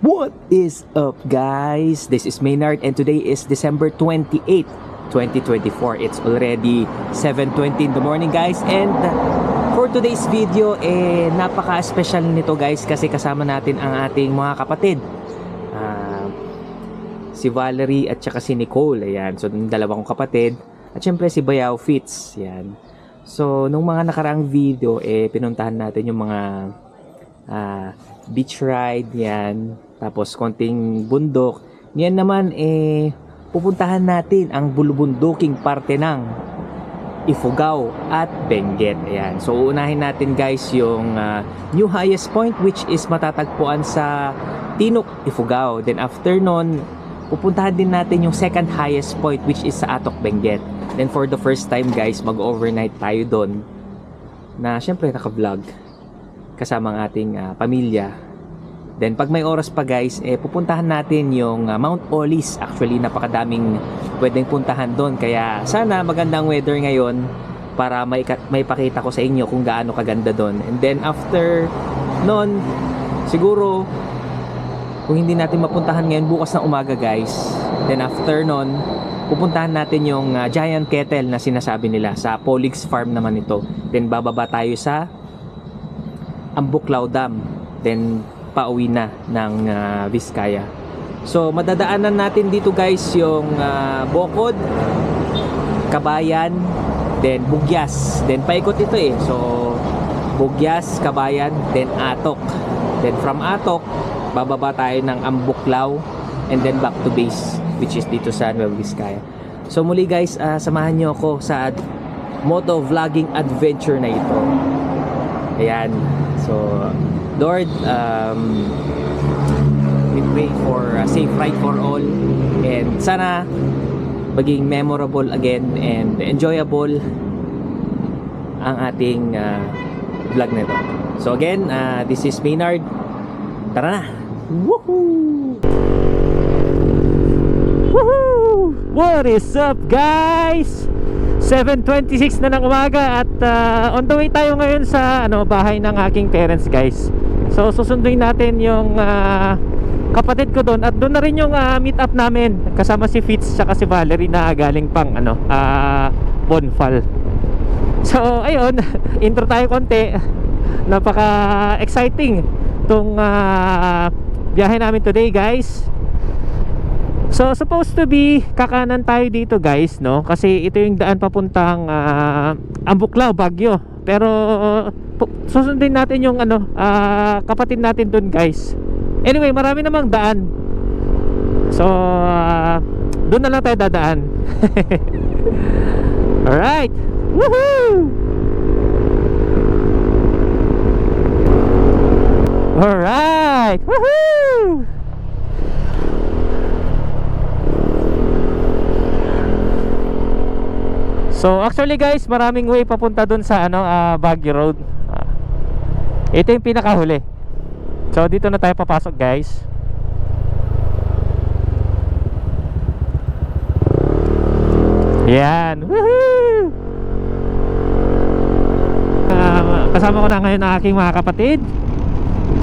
What is up, guys? This is Maynard and today is December 28, 2024. It's already 7:20 in the morning, guys, and for today's video napaka-special nito, guys, kasi kasama natin ang ating mga kapatid, si Valerie at saka si Nicole. Ayan, so yung dalawang kapatid at syempre si Bayaw Fitz. Ayan. So nung mga nakaraang video pinuntahan natin yung mga beach ride, yan, tapos konting bundok. Yan naman pupuntahan natin ang bulubunduking parte ng Ifugao at Benguet. Ayan. So uunahin natin, guys, yung new highest point, which is matatagpuan sa Tinuk, Ifugao. Then after nun, pupuntahan din natin yung second highest point, which is sa Atok, Benguet. Then for the first time, guys, mag-overnight tayo doon na syempre naka-vlog kasama ang ating pamilya. Then pag may oras pa, guys, pupuntahan natin yung Mount Olis. Actually, napakadaming pwedeng puntahan doon. Kaya sana magandang weather ngayon para may pakita ko sa inyo kung gaano kaganda doon. And then after noon, siguro kung hindi natin mapuntahan ngayon, bukas na umaga, guys. Then after noon, pupuntahan natin yung Giant Kettle na sinasabi nila. Sa Polix Farm naman ito. Then bababa tayo sa Ambuklaw Dam, then pauwi na ng Vizcaya. So madadaanan natin dito, guys, yung Bokod, Kabayan, then Bugyas, then paikot ito so Bugyas, Kabayan, then Atok. Then from Atok, bababa tayo ng Ambuklaw and then back to base, which is dito sa Nueva Vizcaya. So muli, guys, samahan nyo ako sa moto vlogging adventure na ito. Ayan. So, Lord, we pray for a safe ride for all, and sana maging memorable again and enjoyable ang ating vlog na ito. So again, this is Maynard. Tara na! Woohoo! Woohoo! What is up, guys? 7:26 na ng umaga at on the way tayo ngayon sa bahay ng aking parents, guys. So susunduin natin yung kapatid ko doon at doon na rin yung meet up namin kasama si Fitz at si Valerie na galing pang Bonfal. So ayun, intro tayo konti. Napaka exciting tong biyahe namin today, guys. So supposed to be kakanan tayo dito, guys, no? Kasi ito yung daan papuntang Ambuklaw, Baguio. Pero susundin natin yung kapatid natin doon, guys. Anyway, marami namang daan. So doon na lang tayo dadaan. Alright. Woohoo! Alright. Woohoo! So actually, guys, maraming way papunta dun sa Baguio Road. Ito yung pinakahuli. So dito na tayo papasok, guys. Yan. Woohoo! Kasama ko na ngayon ang aking mga kapatid,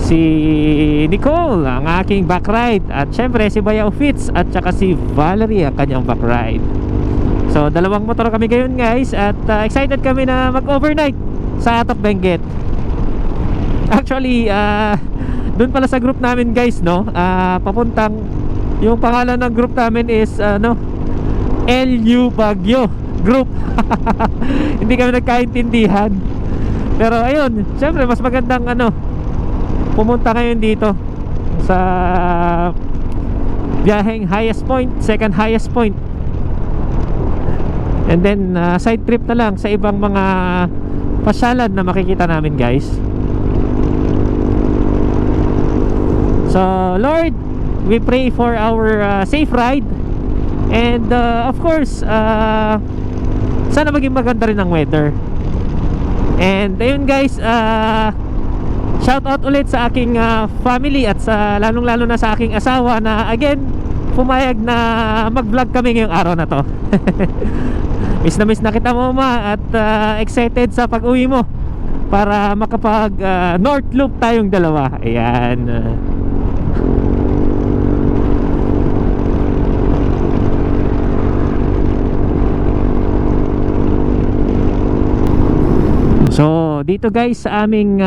si Nicole, ang aking backride, at syempre si Bayaw Fitz at saka si Valerie, ang kanyang backride. So dalawang motor kami ngayon, guys, at excited kami na mag-overnight sa Atok, Benguet. Actually, doon pala sa group namin, guys, no, papuntang, yung pangalan ng group namin is LU Baguio Group. Hindi kami nagkaintindihan. Pero ayun, syempre mas magandang pumunta ngayon dito sa biyaheng highest point, second highest point. And then side trip na lang sa ibang mga pasyalan na makikita namin, guys. So Lord, we pray for our safe ride. And of course, sana maging maganda rin ang weather. And ayun guys, shout out ulit sa aking family at sa lalong-lalo na sa aking asawa na again pumayag na mag-vlog kami ngayong araw na to. Miss na kita, mama, at excited sa pag-uwi mo para makapag North Loop tayong dalawa. Ayan. So dito guys sa aming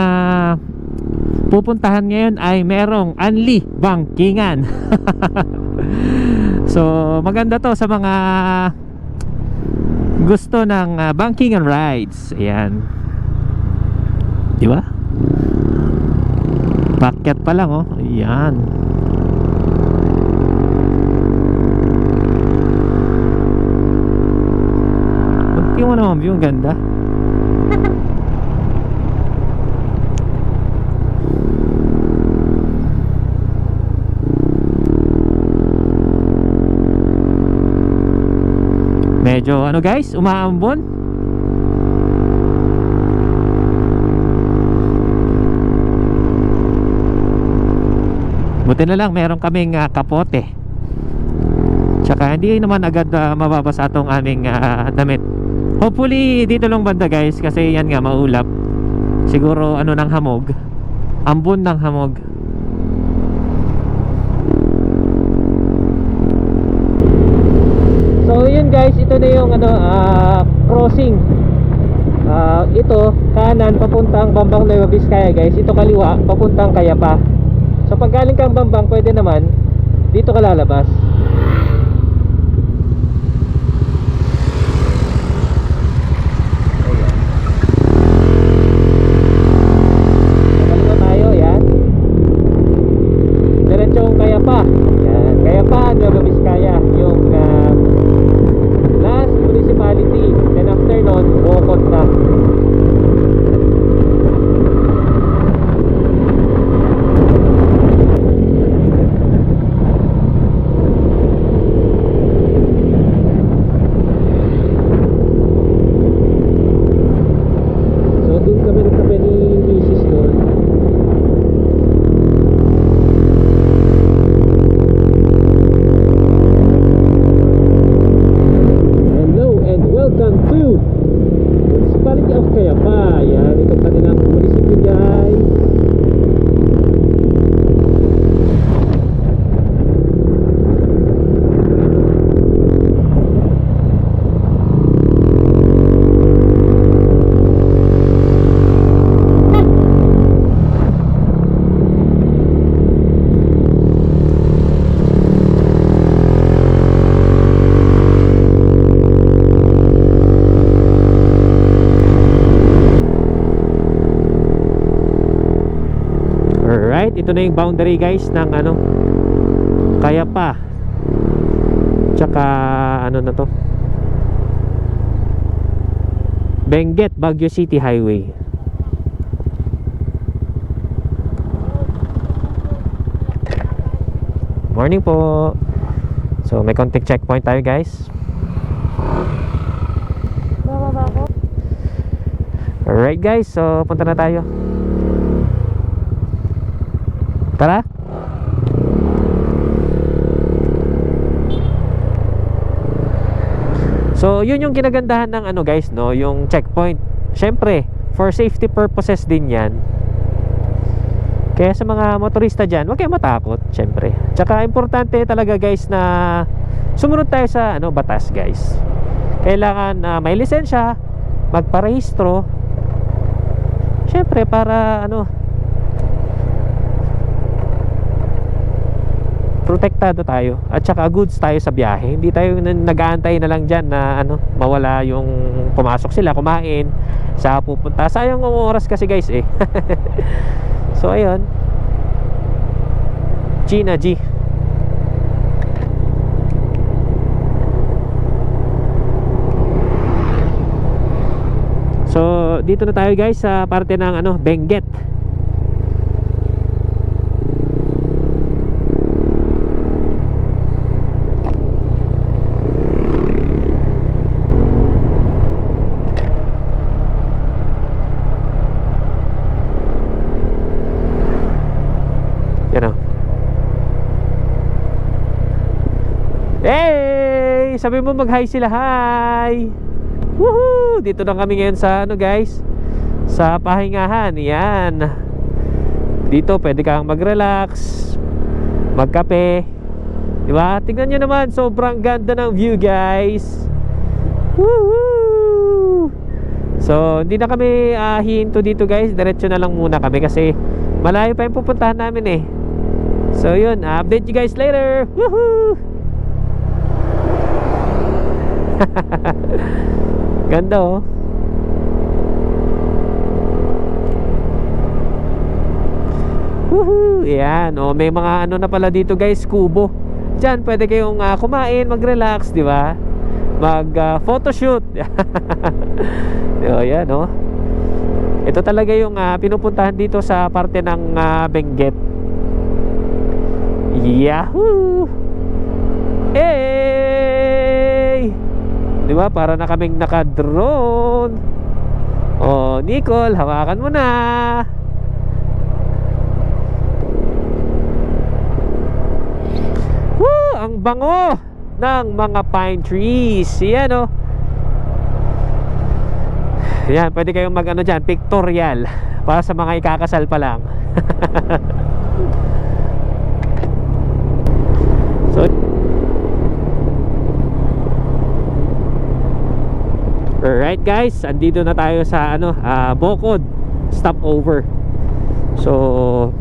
pupuntahan ngayon ay merong Anli Bangkingan. So maganda to sa mga gusto ng bankingan rides. Ayan, di ba? Pakyat pa lang, oh. Ayan. Tingnan mo naman view, ang ganda. Medyo ano guys, umaambon. Buti na lang meron kaming kapote. Tsaka hindi naman agad mababasa itong aming damit. Hopefully dito lang banda guys, kasi yan nga maulap. Siguro ano ng hamog, ambon ng hamog. So yun guys, ito na yung crossing. Ito kanan papuntang Bambang Nueva Vizcaya guys. Ito kaliwa papuntang Cayapa. So pag galing kang Bambang, pwede naman dito ka lalabas. Kaliwa tayo, yan. Diretsong Cayapa. Yan, Cayapa, Nueva Vizcaya. Yung last municipality. Then after nun, Bocod na. So dun kami nagkape ni Mrs. doon. Welcome to Municipality of Cayapa. Yan, ito pa din ang munisipyo guys. Alright, ito na yung boundary guys ng Cayapa. Tsaka ano na to, Benguet, Baguio City Highway. Morning po. So may konting checkpoint tayo guys. Alright guys, so punta na tayo. Tara. So yun yung kinagandahan ng guys, no, yung checkpoint. Syempre for safety purposes din yan. Kaya sa mga motorista dyan, huwag kayong matakot. Syempre, tsaka importante talaga guys na sumunod tayo sa batas guys. Kailangan may lisensya, magparehistro. Syempre para protektado tayo at saka goods tayo sa biyahe. Hindi tayo nag-aantay na lang dyan na mawala yung pumasok sila, kumain sa pupunta. Sayang ang oras kasi guys eh. So ayun, Gina G. dito na tayo guys sa parte ng ano, Benguet. Yan o. Hey! Sabi mo mag-hi sila, hi! Woohoo! Dito na kami ngayon sa ano guys, sa pahingahan. Yan. Dito pwede kang mag-relax, magkape. Diba? Tingnan nyo naman, sobrang ganda ng view guys. Woohoo! So, hindi na kami hihinto dito guys. Diretso na lang muna kami kasi malayo pa yung pupuntahan namin eh. So yun, update you guys later. Woohoo! Ganda oh. Woohoo! Yan, oh, may mga ano na pala dito guys, kubo. Diyan pwede kayong kumain, mag-relax, di ba? Mag-photoshoot. Oh, yan oh. Ito talaga yung pinupuntahan dito sa parte ng Benguet. Yahoo! Hey! Di ba? Para na kaming naka-drone. Oh, Nicole, hawakan mo na. Woo! Ang bango ng mga pine trees. Yan oh. Yan, pwede kayong mag ano dyan, pictorial. Para sa mga ikakasal pa lang. So, alright guys, andito na tayo sa ano, Bocod stopover. So,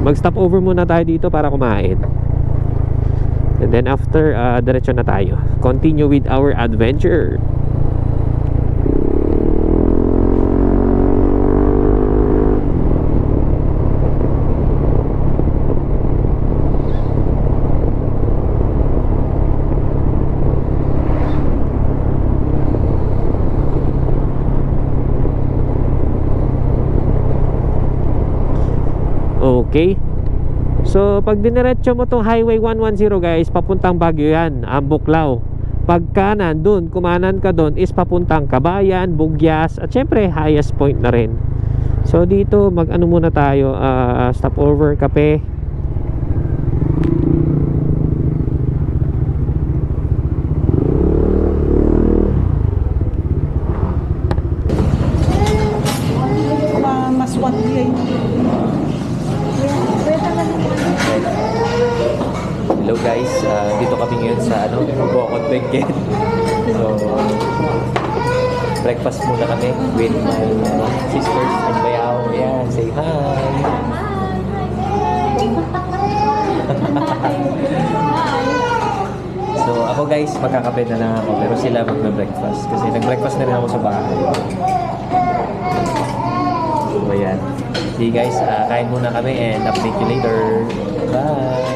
mag-stopover muna tayo dito para kumain. And then after, diretso na tayo. Continue with our adventure. Okay. So pag diniretso mo tong Highway 110 guys, papuntang Baguio yan, ang Buklao. Pag kanan dun, kumanan ka dun is papuntang Kabayan, Bugyas, at syempre highest point na rin. So dito mag ano muna tayo, stopover, kape. Maswat yun. Hello guys, dito kami ngayon sa ano, Bocod Benguet. So, breakfast muna kami with my sisters and bayaw. Yan, say hi! So ako guys, magkakape na lang ako pero sila magbe-breakfast kasi nag-breakfast na rin ako sa bahay. So ayan. See guys, kain muna kami and update you later. Bye!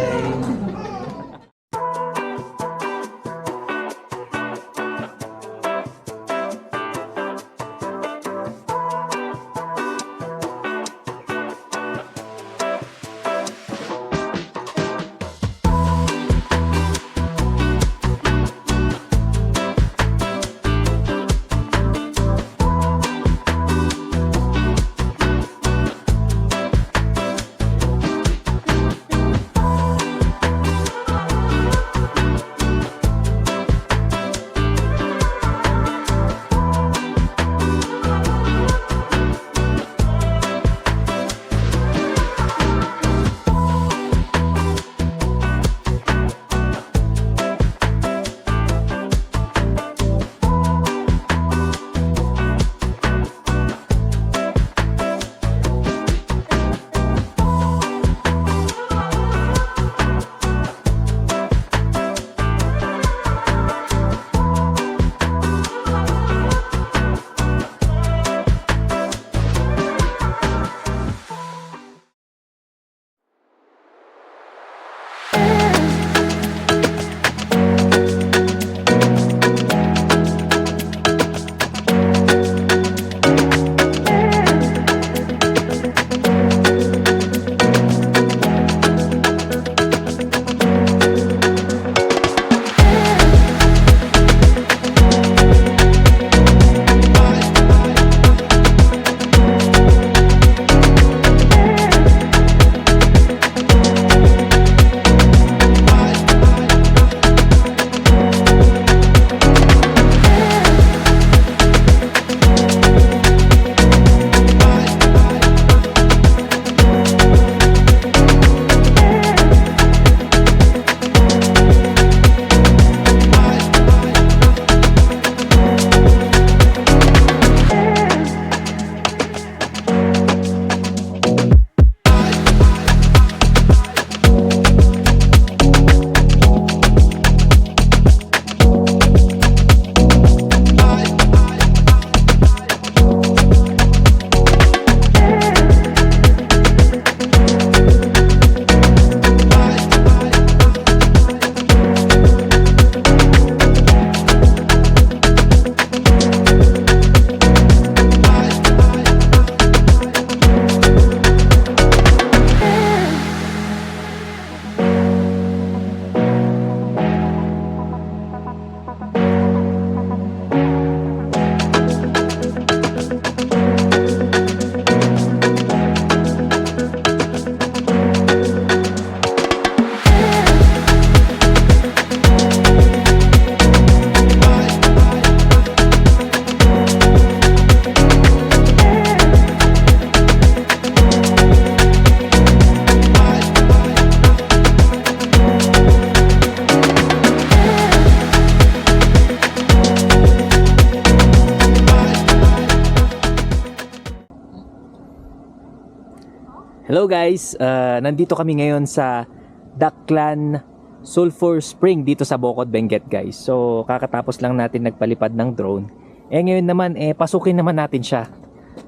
Hello guys, nandito kami ngayon sa Daklan Sulphur Spring dito sa Bocod, Benguet guys. So kakatapos lang natin nagpalipad ng drone. Ngayon naman pasukin naman natin siya.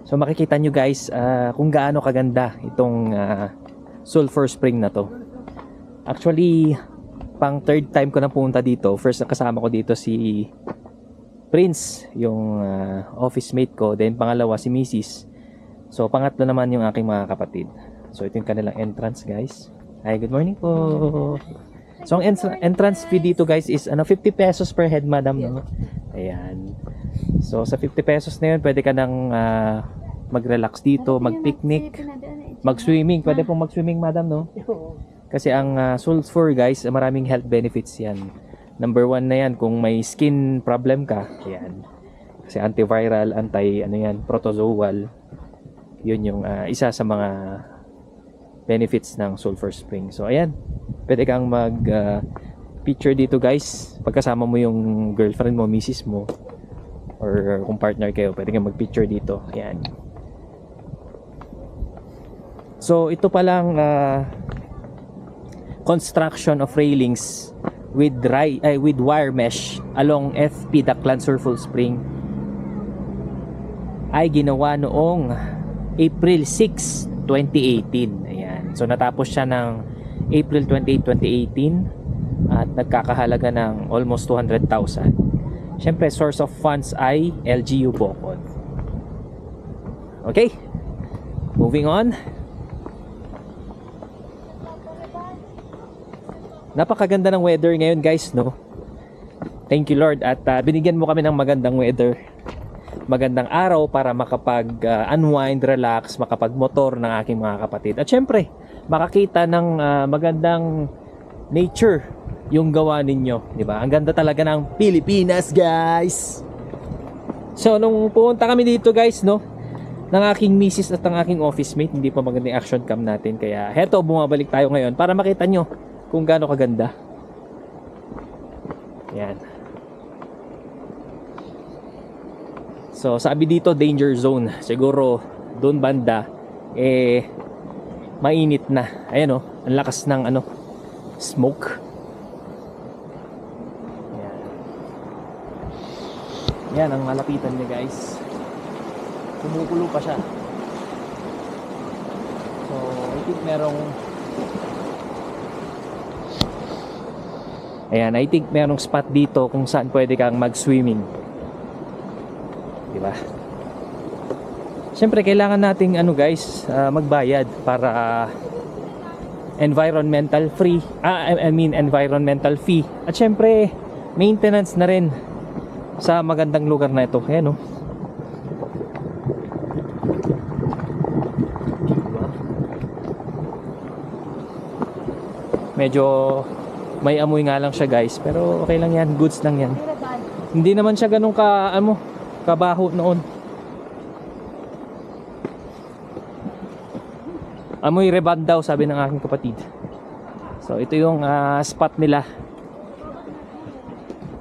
So makikita nyo guys kung gaano kaganda itong Sulphur Spring na to. Actually, pang third time ko na pumunta dito. First kasama ko dito si Prince, yung office mate ko. Then pangalawa si Mrs. So pangatlo naman yung aking mga kapatid. So ito yung kanilang entrance guys. Hi, good morning po. So ang entrance fee dito guys is 50 pesos per head madam, no? Ayan. So sa 50 pesos na yun, pwede ka nang mag-relax dito, mag-picnic, mag-swimming. Pwede pong mag-swimming madam, no? Kasi ang sulphur guys, maraming health benefits yan. Number 1 na yan kung may skin problem ka. Ayan. Kasi antiviral, protozoal. Yun yung isa sa mga benefits ng Sulphur Spring. So ayan, pwede kang mag picture dito guys. Pagkasama mo yung girlfriend mo, misis mo, or kung partner kayo, pwede kang mag picture dito. Ayan. So ito palang construction of railings with wire mesh along FP Daklan Sulphur Spring ay ginawa noong April 6, 2018. Ayan. So natapos siya ng April 28, 2018 at nagkakahalaga ng almost 200,000. Siyempre, source of funds ay LGU Bocod. Okay? Moving on. Napakaganda ng weather ngayon guys, no? Thank you Lord at binigyan mo kami ng magandang weather. Magandang araw para makapag-unwind, relax, makapag-motor ng aking mga kapatid. At syempre, makakita ng magandang nature yung gawa ninyo, di ba? Ang ganda talaga ng Pilipinas, guys. So, nung pumunta kami dito, guys, no, ng aking misis at ng aking office mate, hindi pa magandang action cam natin. Kaya, heto, bumabalik tayo ngayon para makita nyo kung gaano kaganda. Yan. So sabi dito danger zone. Siguro doon banda mainit na. Ayan oh, ang lakas ng smoke. Yan ang malapitan niya guys. Kumukulo pa siya. So I think merong spot dito kung saan pwede kang mag-swimming. Diba? Siyempre kailangan nating guys, magbayad para environmental fee. At siyempre maintenance na rin sa magandang lugar na ito. Ayan oh. Medyo may amoy nga lang siya guys, pero okay lang yan, goods lang yan. Hindi naman siya ganun kabaho noon. Amoy reban daw, sabi ng aking kapatid. So ito yung spot nila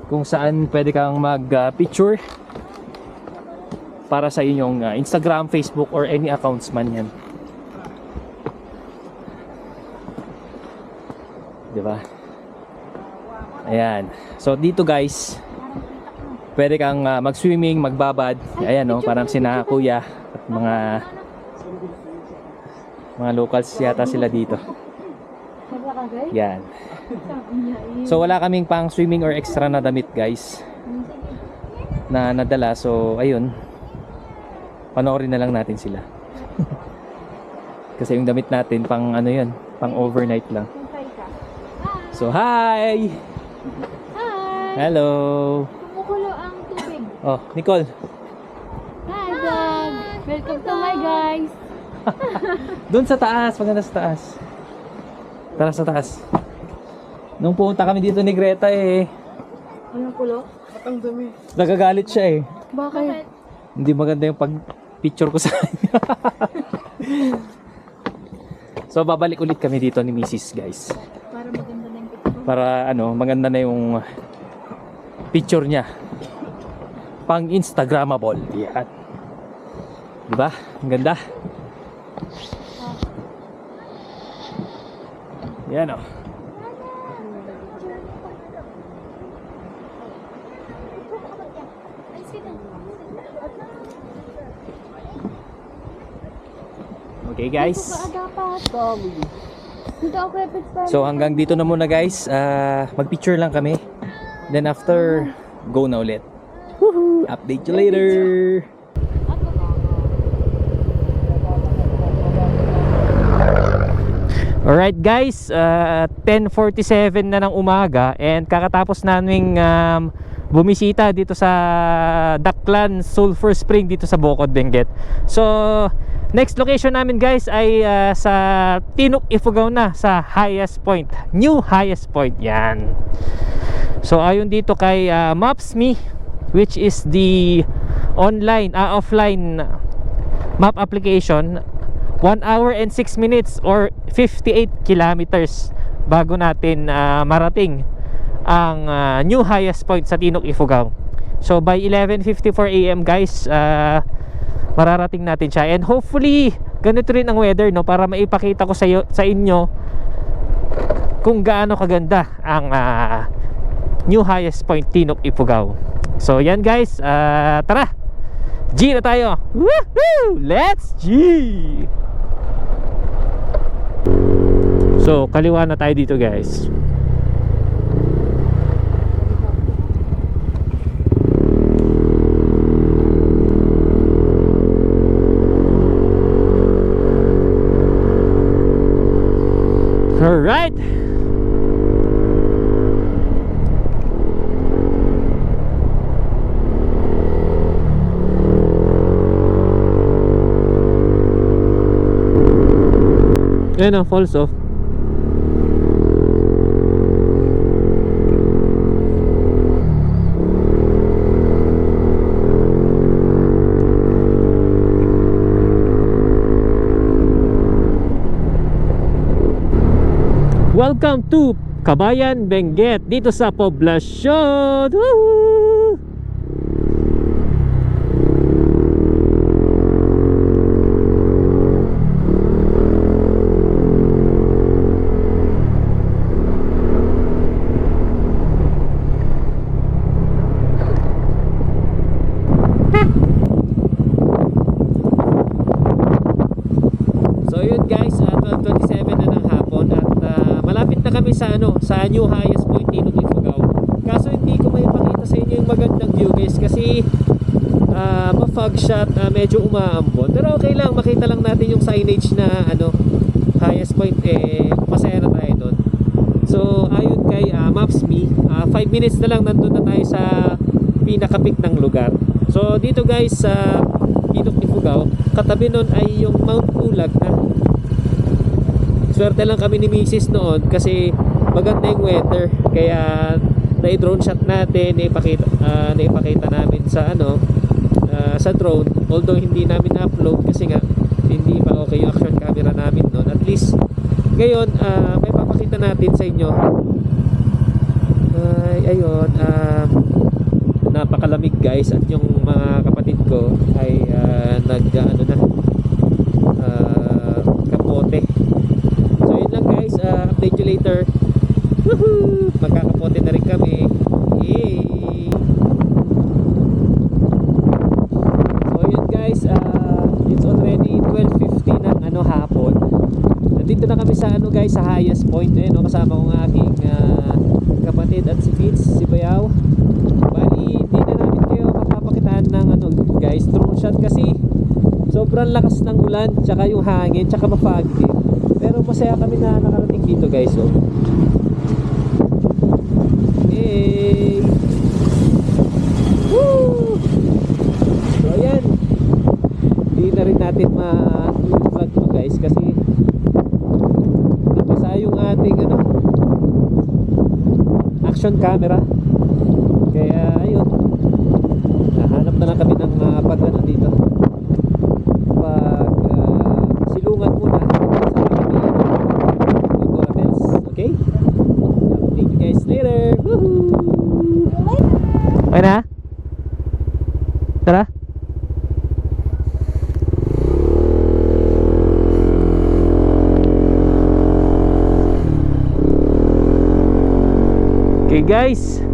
kung saan pwede kang mag picture para sa inyong Instagram, Facebook or any accounts man yan. Diba? Ayan. So dito guys, pwede kang mag-swimming, magbabad. Ayan no, parang sina kuya at mga locals yata sila dito. Yan. So wala kaming pang swimming or extra na damit guys na nadala. So ayun, panoorin na lang natin sila. Kasi yung damit natin pang yun, pang overnight lang. So hi! Hi! Hello! Kumukulo ang tubig. Oh, Nicole. Hi, vlog! Welcome to my guys! Doon sa taas, maganda sa taas. Tara sa taas. Nung pumunta kami dito ni Greta Anong kulo? Ang dami. nagagalit siya Bakit? Hindi maganda yung pag-picture ko sa kanya. So babalik ulit kami dito ni Mrs. guys. Para maganda na yung picture. Para maganda na yung picture niya. Pang Instagrammable. Yan. Diba? Ang ganda. Yan o. Okay guys. So hanggang dito na muna guys. Mag-picture lang kami. Then after, go na ulit. Woohoo! Update you later. Alright guys, 10:47 na ng umaga and kakatapos naming bumisita dito sa Daklan Sulphur Spring dito sa Bocod, Benguet. So, next location namin guys ay sa Tinuk, Ifugao na, sa highest point, new highest point, yan. So, ayon dito kay Maps.me, which is the offline map application, 1 hour and 6 minutes or 58 kilometers bago natin marating ang new highest point sa Tinuk, Ifugao. So by 11:54 AM guys, mararating natin siya, and hopefully ganito rin ang weather, no, para maipakita ko sa inyo kung gaano kaganda ang new highest point Tinuk, Ifugao. So yan guys, tara, G na tayo. Woohoo! Let's G! So, kaliwa na tayo dito guys. Alright. Ayan o, falls off. Welcome to Kabayan, Benguet, dito sa poblasyon. Woohoo! So yun guys, 12:27 na ng hapon at malapit na kami sa sa new highest point Tinuk, Ifugao. Kaso hindi ko may pakita sa inyo yung magandang view guys kasi ma-fog shot, medyo umaambon. Pero okay lang, makita lang natin yung signage na highest point, masaya na tayo doon. So ayon kay Maps.me, 5 minutes na lang nandun na tayo sa pinaka-peak ng lugar. So dito guys sa Tinuk, Ifugao, katabi nun ay yung Mount Pulag na. Swerte lang kami ni Mrs. noon kasi maganda yung weather, kaya na-drone shot natin, naipakita namin sa sa drone, although hindi namin na-upload kasi nga hindi pa okay yung action camera namin noon. At least ngayon may papakita natin sa inyo. Ayun, napakalamig guys at yung mga kapatid ko ay kapote. So yun lang guys, update you later. Woohoo! Magkakapote na rin kami. Yay! So yun guys, it's already 12:50 ng hapon. Nandito na kami sa guys, sa highest point. Kasama ko ng aking kapatid at si Fitz, si Bayaw. Bali, hindi na namin kayo mapapakitaan ng guys, drone shot kasi sobrang lakas ng ulan, tsaka yung hangin, tsaka mapagod din. Pero masaya kami na nakarating dito guys. So hey! Woo! So ayan, hindi na rin natin ma-vlog to guys kasi napasa yung ating action camera. Kaya ayun, nahanap na lang kami ng pag dito, pag silungan muna sa kami okay? Update you guys later. Woohoo! Okay na? Tara. Okay guys,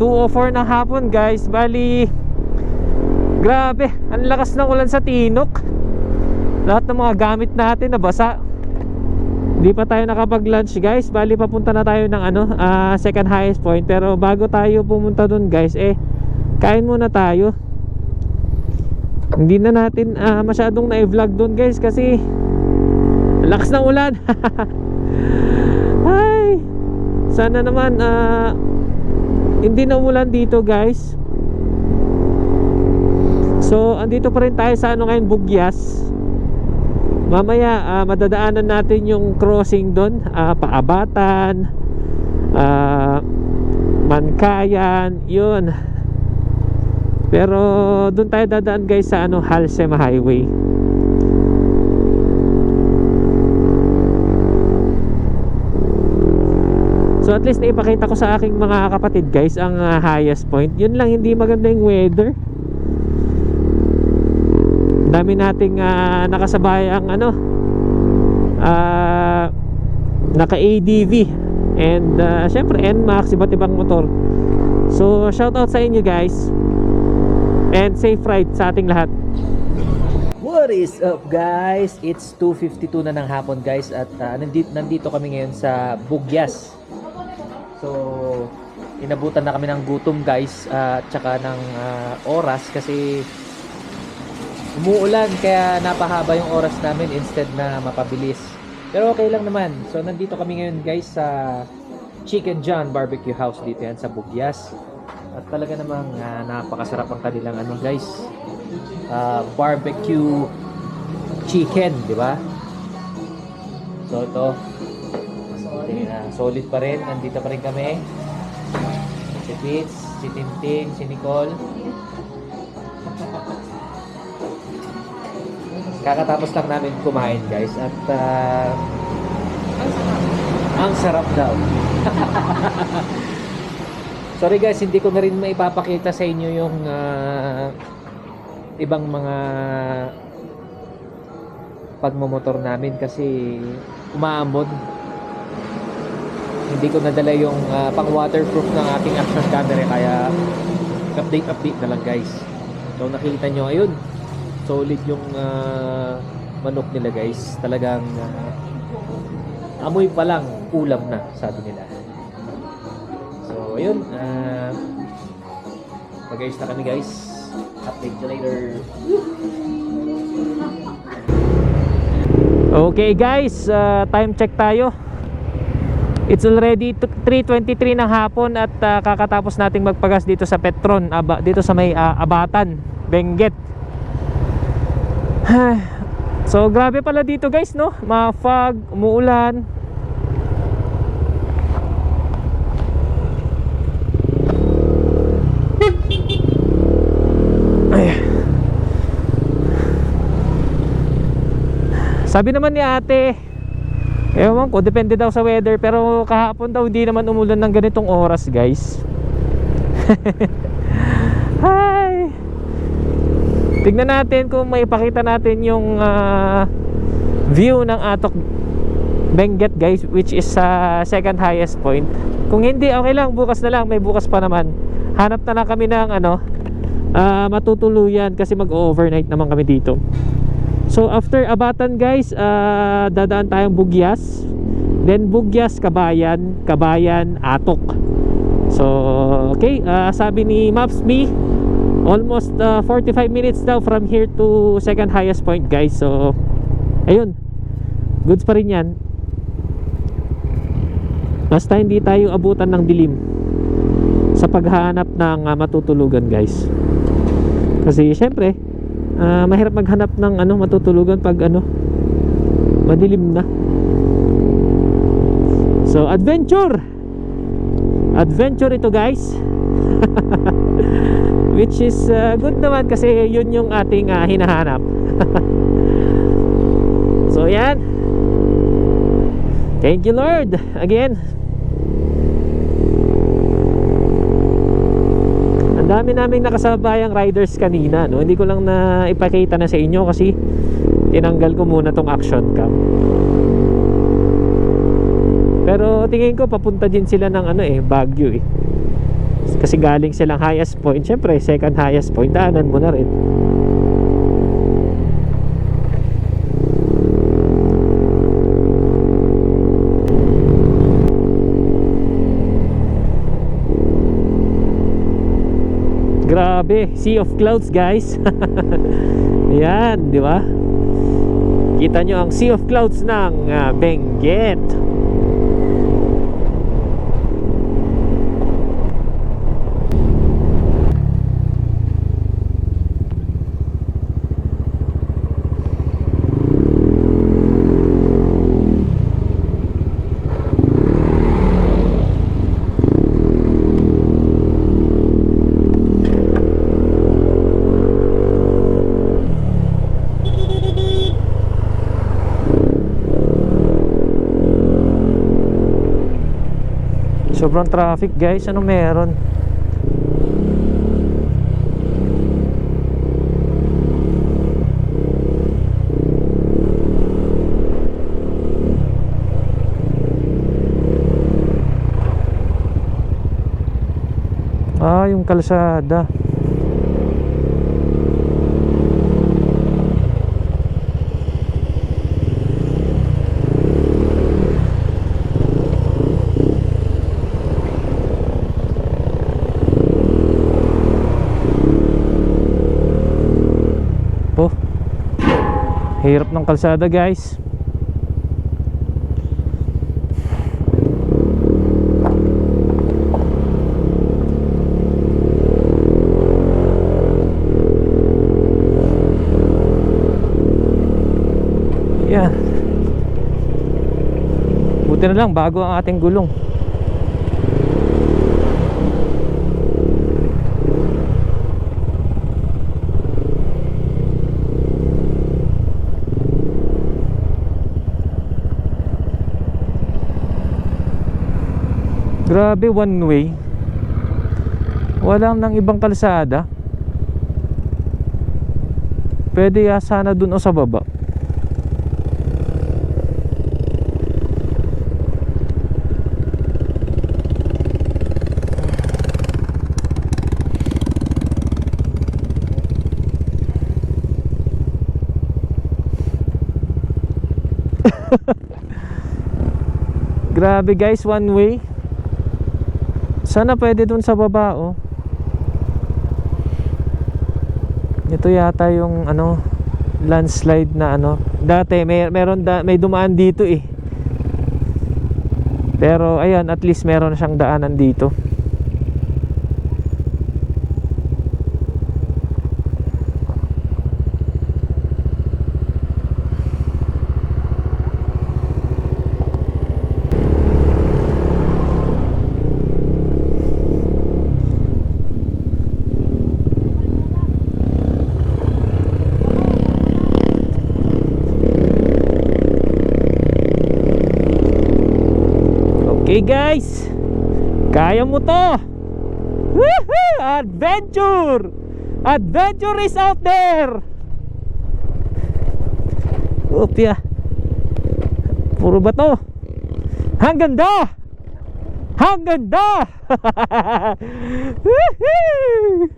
2:04 ng hapon guys. Bali, grabe, ang lakas ng ulan sa Tinok. Lahat ng mga gamit natin nabasa. Hindi pa tayo nakapag-lunch guys. Bali, papunta na tayo ng second highest point. Pero bago tayo pumunta dun guys, kain muna tayo. Hindi na natin masyadong na-vlog dun guys kasi lakas ng ulan. Ay, sana naman hindi na umulan dito guys. So andito pa rin tayo sa ngayon, Bugyas. Mamaya madadaanan natin yung crossing doon, Paabatan, Mankayan, yun. Pero doon tayo dadaan guys sa Halsema Highway. So at least naipakita ko sa aking mga kapatid guys ang highest point. Yun lang, hindi maganda yung weather. Dami nating nakasabay ang naka ADV and syempre NMAX, iba't ibang motor. So shout out sa inyo guys and safe ride sa ating lahat. What is up guys? It's 2:52 na ng hapon guys at nandito kami ngayon sa Bugyas. So inabutan na kami ng gutom guys at saka ng oras kasi umuulan kaya napahaba yung oras namin instead na mapabilis. Pero okay lang naman. So nandito kami ngayon guys sa Chicken John Barbecue House dito yan sa Bugyas. At talaga namang napakasarap ang kanilang guys, barbecue chicken, di ba? So ito, solid pa rin. Nandito pa rin kami. Si Fitz, si Tintin, si Nicole. Kakatapos lang namin kumain guys at ang sarap daw. Sorry guys, hindi ko na rin maipapakita sa inyo yung ibang mga pagmomotor namin kasi umaambon. Hindi ko nadala yung pang waterproof ng aking action camera kaya update na lang guys. So nakita nyo, ayun, solid yung manok nila guys. Talagang amoy pa lang ulam na, sabi nila. So ayun, mag-ayos na kami guys. Update you later. Okay guys, time check tayo. It's already 3:23 ng hapon at kakatapos nating magpagas dito sa Petron, dito sa may Abatan, Benguet. So grabe pala dito guys, no? Ma-fog, umuulan. Sabi naman ni ate, ewan ko, depende daw sa weather, pero kahapon daw hindi naman umulan ng ganitong oras guys. Hi! Tignan natin kung may ipakita natin yung view ng Atok Benguet guys, which is sa second highest point. Kung hindi, okay lang, bukas na lang, may bukas pa naman. Hanap na lang kami ng matutuluyan kasi mag-overnight naman kami dito. So after Abatan guys, dadaan tayong Bugyas, then Bugyas, Kabayan, Kabayan, Atok. So okay, sabi ni Maps.me, almost 45 minutes daw from here to second highest point guys. So ayun, goods pa rin yan. Basta hindi tayo abutan ng dilim sa paghahanap ng matutulugan guys. Kasi syempre mahirap maghanap ng matutulugan pag madilim na. So adventure ito guys. Which is good naman kasi yun yung ating hinahanap. So yan, thank you Lord again. Ang dami naming nakasabayang riders kanina, no? Hindi ko lang na ipakita na sa inyo kasi tinanggal ko muna tong action cam. Pero tingin ko papunta din sila ng ano Baguio kasi galing silang highest point. Syempre second highest point, daanan mo na rin. Grabe, sea of clouds guys. Yan, di ba? Kita nyo ang sea of clouds ng Benguet. Sobrang traffic guys, ano meron? Yung kalsada. Hirap ng kalsada guys. Yan. Buti na lang bago ang ating gulong. Grabe, one way. Walang nang ibang kalsada. Pwede sana dun o sa baba. Grabe guys, one way. Sana pwede dun sa baba Ito yata yung landslide na dati may dumaan dito pero ayan, at least meron siyang daanan dito. Okay guys, kaya mo to. Woohoo! Adventure! Adventure is out there. Opya. Puro bato. Ang ganda! Ang ganda! Woohoo!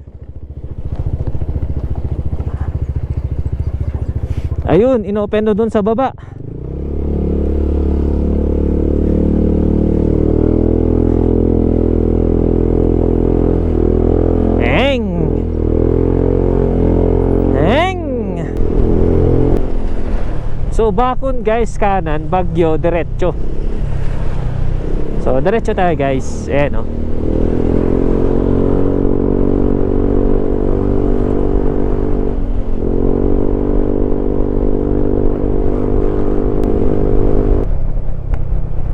Ayun, inopen na dun sa baba. So Bakun guys, kanan, Baguio, diretso. So diretso tayo guys. Ayan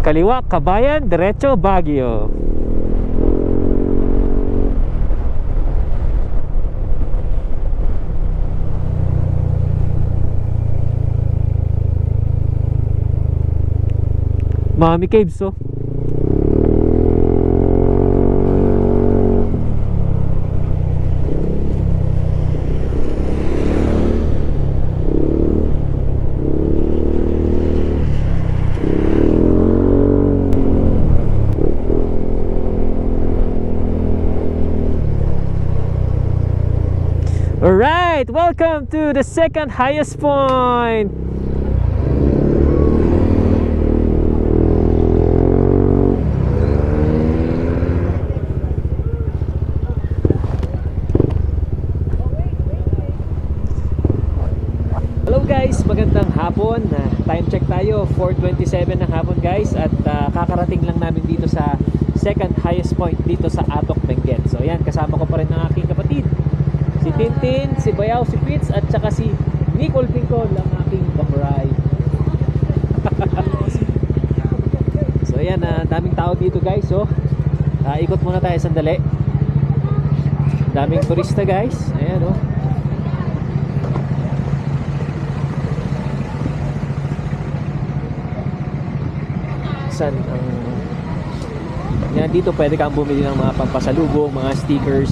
kaliwa, Kabayan, diretso, Baguio. Mami Caves welcome to the second highest point. Hello guys, magandang hapon. Time check tayo, 4:27 ng hapon guys. At kakarating lang namin dito sa second highest point dito sa Atok, Benguet. So ayan, kasama ko pa rin ang aking kapatid, si Tintin, si Bayaw, si Fitz, at saka si Nicole Pincol, ang aking kabaray. So ayan, daming tao dito guys. So ikot muna tayo sandali. Daming turista guys. Ayan oh. San ang yan, dito pwede kang bumili ng mga pampasalubong, mga stickers,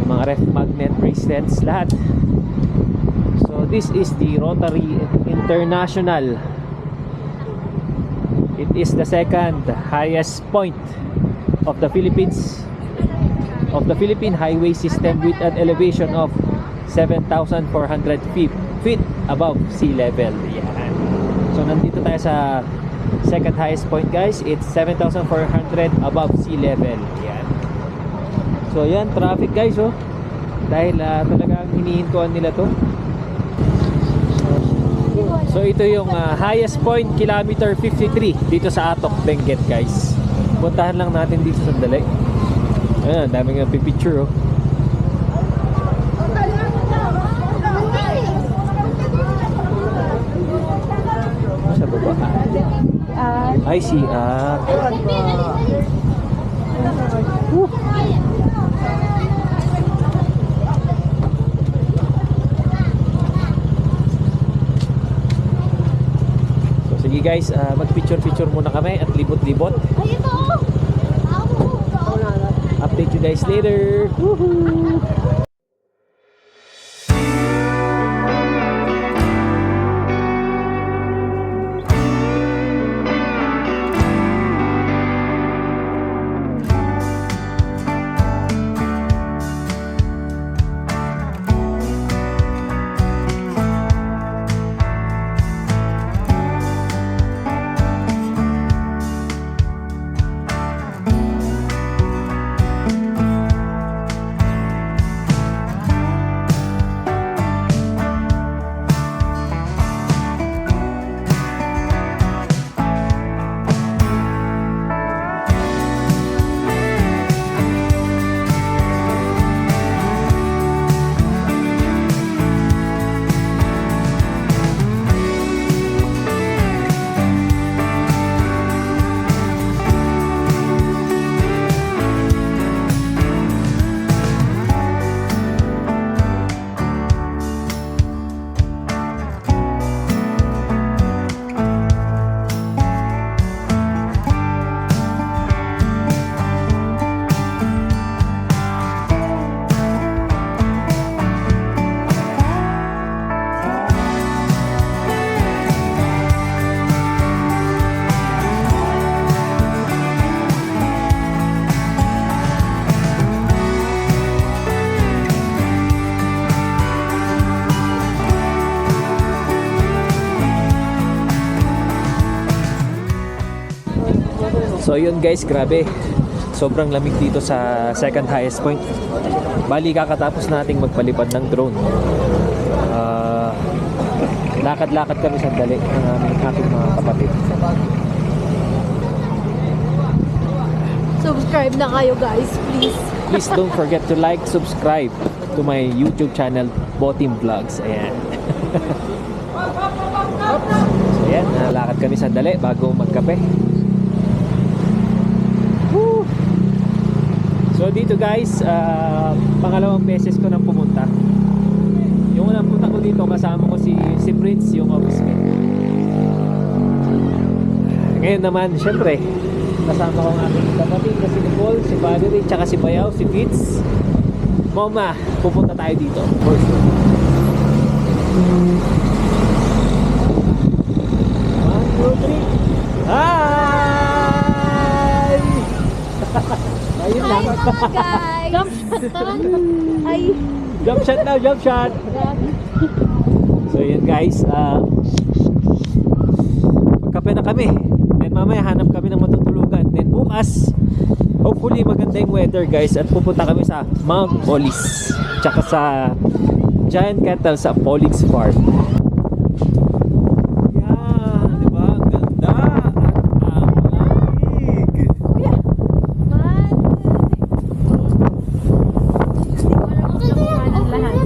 mga ref magnet, bracelets, lahat. So this is the Rotary International. It is the second highest point of the Philippines, of the Philippine highway system, with an elevation of 7,400 feet above sea level. Yan. So nandito tayo sa second highest point guys. It's 7,400 above sea level. Yan. So yan, traffic guys oh. Dahil talagang hinihintuan nila to. So ito yung highest point, kilometer 53 dito sa Atok, Benguet guys. Puntahan lang natin dito sandali. Ayan, daming pipicture oh. Sa baba. I see. So sige guys, mag-picture muna kami at libot-libot. Update you guys later. Woohoo! So yun guys, grabe. Sobrang lamig dito sa second highest point. Bali kakatapos nating magpalipad ng drone. Lakad-lakad kami sandali ng aking mga kapatid. Subscribe na kayo guys, please. Please don't forget to like, subscribe to my YouTube channel, Botim Vlogs. Ayan. So ayan, lakad kami sandali bago magkape. Woo! So dito guys, pangalawang beses ko nang pumunta. Yung unang punta ko dito, kasama ko si Prince, yung office mate. Ngayon naman, syempre, kasama ko ang aking kapatid na si Nicole, si Valerie, tsaka si Bayaw, si Fitz. Mama, pupunta tayo dito. For sure. 1, 2, 3. Hi! Ayun lang. Guys! Ay! Jump shot now, jump shot. So yun guys, magkape na kami. Then mamaya hanap kami ng matutulugan. Then bukas, hopefully maganda yung weather guys, at pupunta kami sa Mount Polis, tsaka sa Giant Kettle sa Polix Farm. Yeah, diba? Ang ganda at ang lamig.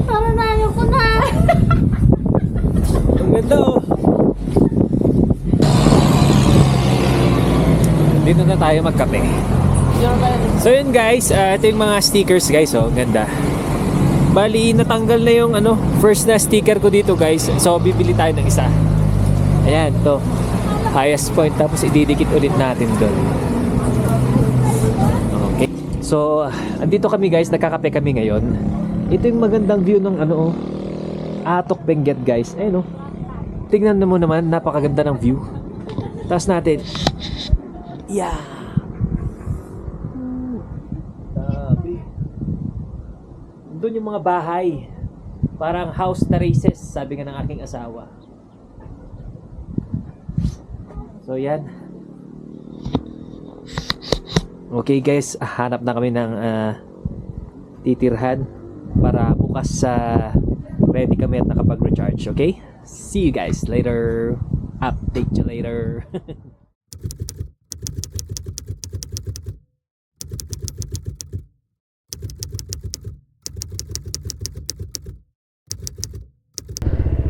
Tara na, ayoko na. Ang ganda oh. Dito na tayo magkape. So yun guys, ito yung mga stickers guys, oh, ganda. Bali, natanggal na yung first na sticker ko dito guys. So bibili tayo ng isa. Ayan, to. Highest point, tapos ididikit ulit natin doon. Okay. So, andito kami guys, nagkakape kami ngayon. Ito yung magandang view ng Atok Benguet guys. Ayun oh. Tingnan mo naman, napakaganda ng view. Taas natin. Yeah. Sabi. Doon yung mga bahay. Parang house terraces, sabi nga ng aking asawa. So yan. Okay guys, hanap na kami ng titirhan para bukas ready kami at nakapag-recharge. Okay? See you guys later. Update you later.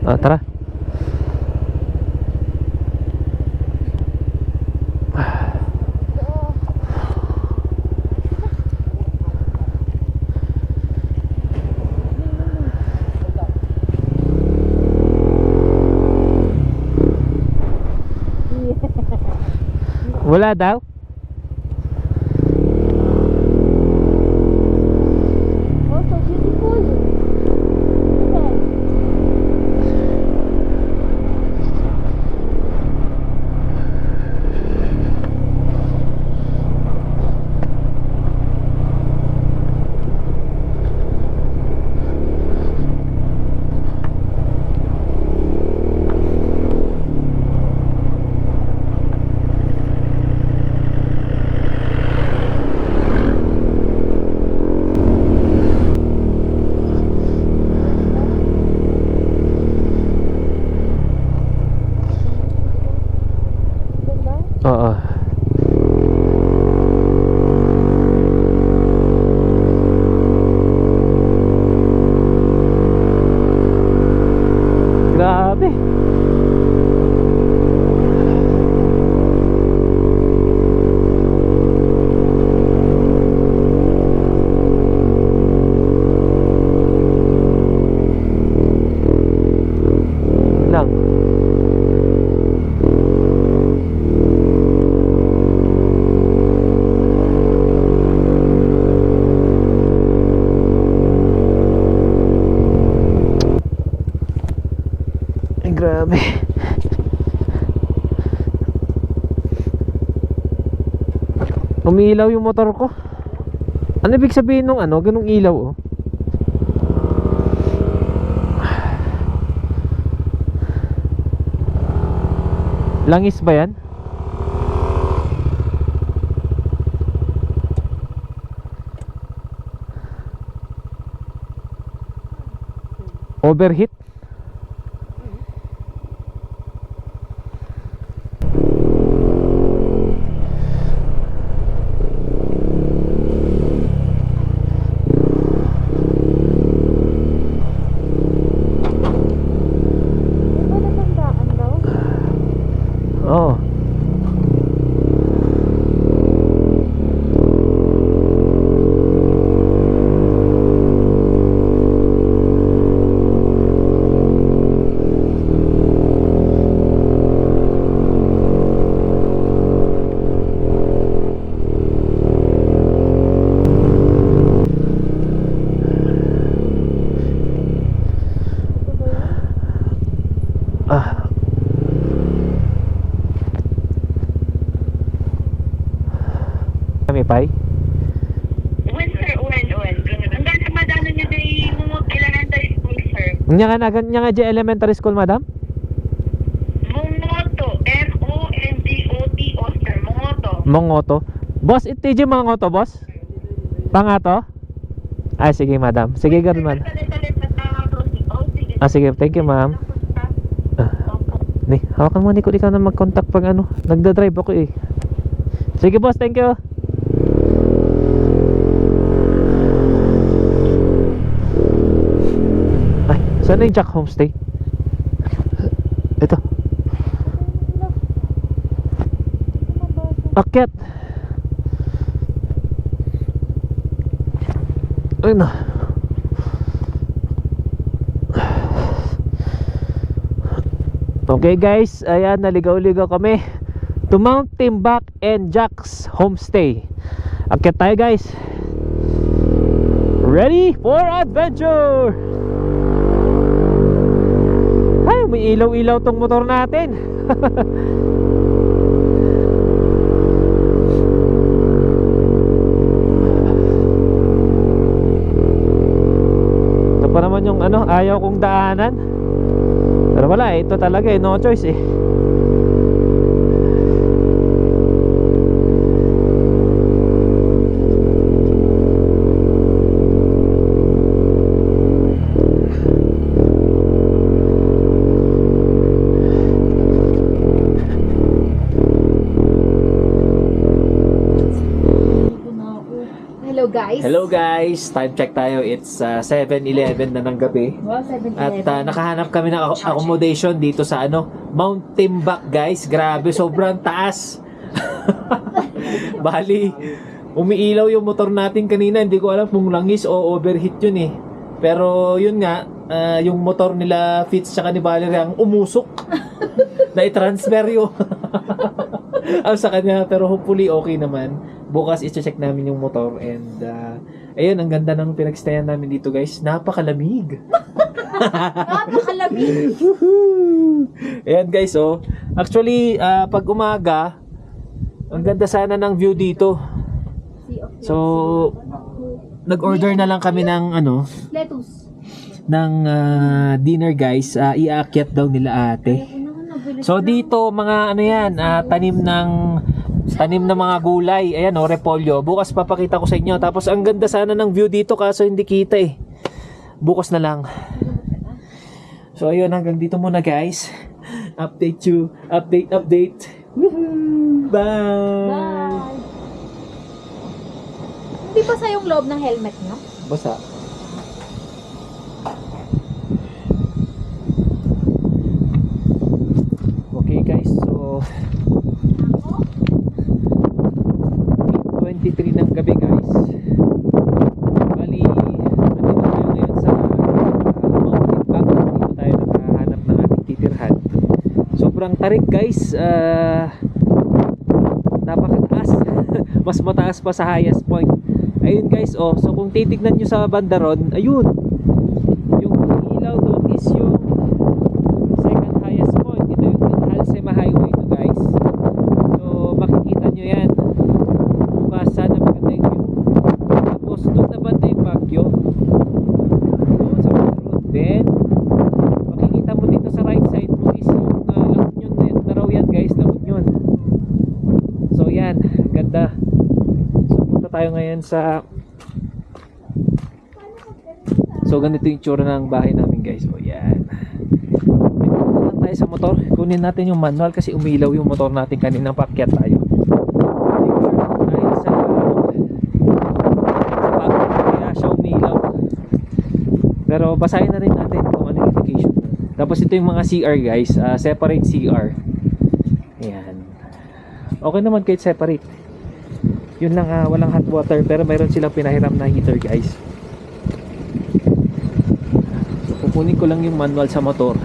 Tara. Wala daw? Oh, so beautiful. Yes. Oo. Grabe. Lang. Grabe. Umiilaw yung motor ko. Ano ibig sabihin nung ganung ilaw oh? Langis ba yan? Overheat? Oo. Kami pay? When sir, when. Hanggang sa madano niya na mumog ilan Nya nga dyan elementary school, madam? Mongoto. M-O-N-G-O-T, Oscar. Mongoto. Mongoto. Boss, ito yung Mongoto, boss? Pangato? Ay, sige, madam. Sige, ganun, madam. Ah, sige. Thank you, ma'am. Ni, hawakan mo, Nico. Ikaw na mag-contact pag ano. Nagda-drive ako eh. Sige, boss. Thank you. Ay, saan na yung Jack Homestay? Ito. Akyat. Ay na. Okay guys, ayan, naligaw-ligaw kami to Mount Timbak and Jack's Homestay. Akyat tayo guys. Ready for adventure! Ay, may ilaw-ilaw tong motor natin. Ito pa naman yung ano, ayaw kong daanan. Pero wala eh, ito talaga eh, no choice eh. Hello guys. Hello guys, time check tayo. It's 7:11 na ng gabi. Wow, 7-Eleven. At nakahanap kami ng accommodation dito sa ano, Mount Timbak guys. Grabe, sobrang taas. Bali, umiilaw yung motor natin kanina. Hindi ko alam kung langis o overheat yun eh. Pero yun nga, yung motor nila Fitz tsaka ni Valerie ang umusok. Na i-transfer yun. Ang sa kanya, pero hopefully okay naman. Bukas i-check namin yung motor and ayun, ang ganda ng pinagstayan namin dito guys. Napakalamig. Napakalamig. Ayan guys, oh. Actually, pag umaga, ang ganda sana ng view dito. So, nag-order na lang kami ng ano, Lettuce. ng dinner guys. Iaakyat daw nila ate. So dito mga ano yan, tanim ng mga gulay. Ayan o, repolyo. Bukas papakita ko sa inyo. Tapos ang ganda sana ng view dito kaso hindi kita eh. Bukas na lang. So ayun, hanggang dito muna guys. Update. Woohoo! Bye! Bye. Hindi pa sa yung loob ng helmet nyo? Basa. Okay guys, so 8:23 ng gabi guys. Bali, nandito tayo ngayon sa Mount Timbak. Dito tayo nakahanap ng ating titirhan. Sobrang tarik guys. Napakataas. Mas mataas pa sa highest point. Ayun guys, oh. So kung titignan nyo sa bandaron, ayun. Yung ilaw doon is yung second highest point. Ito yung Halsema Highway to guys. So makikita nyo yan. Bukas sana maganda yung view. Tapos doon na banda yung Baguio. Doon sa bandaron. Then makikita mo dito sa right side mo is yung La Union na raw yan guys. La Union. So yan, ganda. So punta tayo ngayon sa So ganito yung tsura ng bahay namin guys. O yan. Punta lang tayo sa motor. Kunin natin yung manual kasi umilaw yung motor natin kaninang paakyat tayo. Dahil sa paakyat kaya siya umilaw. Pero basahin na rin natin kung ano yung indication. Tapos ito yung mga CR guys. Separate CR. Ayan. Okay naman kahit separate. Yun lang, walang hot water pero mayroon silang pinahiram na heater guys. So kukunin ko lang yung manual sa motor.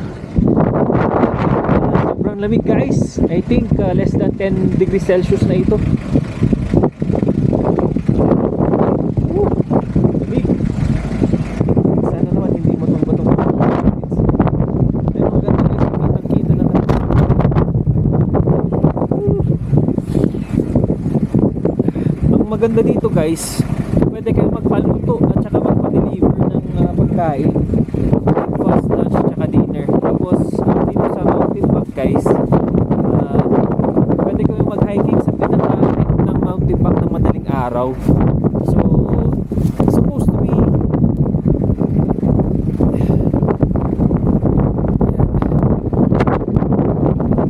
Sobrang lamig guys. I think less than 10 degrees Celsius na ito. Lamig. Sana naman hindi matong-batong. Pero maganda guys, kita na natin. Ang maganda dito guys, pwede kayong magpaluto at saka magpa-deliver ng pagkain, breakfast, guys. Pwede kami mag-hiking sa pinaka ng mountain back ng madaling araw. So,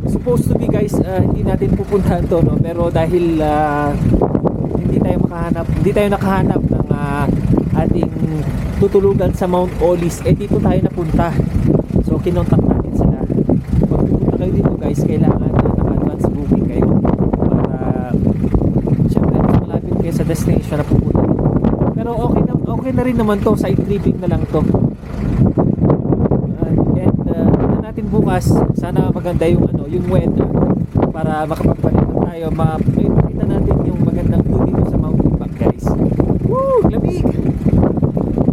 supposed to be guys, hindi natin pupuntahan to, no? Pero dahil hindi tayo nakahanap ng ating tutulugan sa Mount Olis, dito tayo napunta. So kinontak natin sila. Pag pupunta kayo dito guys, kailangan naka-advance booking kayo para syempre mas malapit kayo sa destination na pupunta. Pero okay na rin naman to, side tripping na lang to. Tignan natin bukas, sana maganda yung weather para makapagpalit tayo, makita natin yung magandang view dito sa mountain back guys. Woo! Lamig!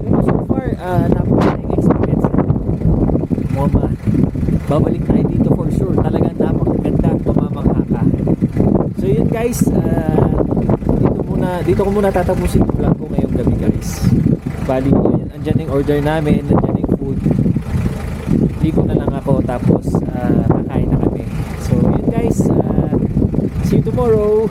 Pero so far, napaka-yung experience na. Babalik tayo dito for sure. Talagang napakaganda at mamamangha. So yun guys, dito ko muna tatapusin yung vlog ko ngayong gabi guys. Bali, andyan yung order namin, andyan yung food. Ligo na lang ako tapos kakain na kami. So yun guys, see you tomorrow.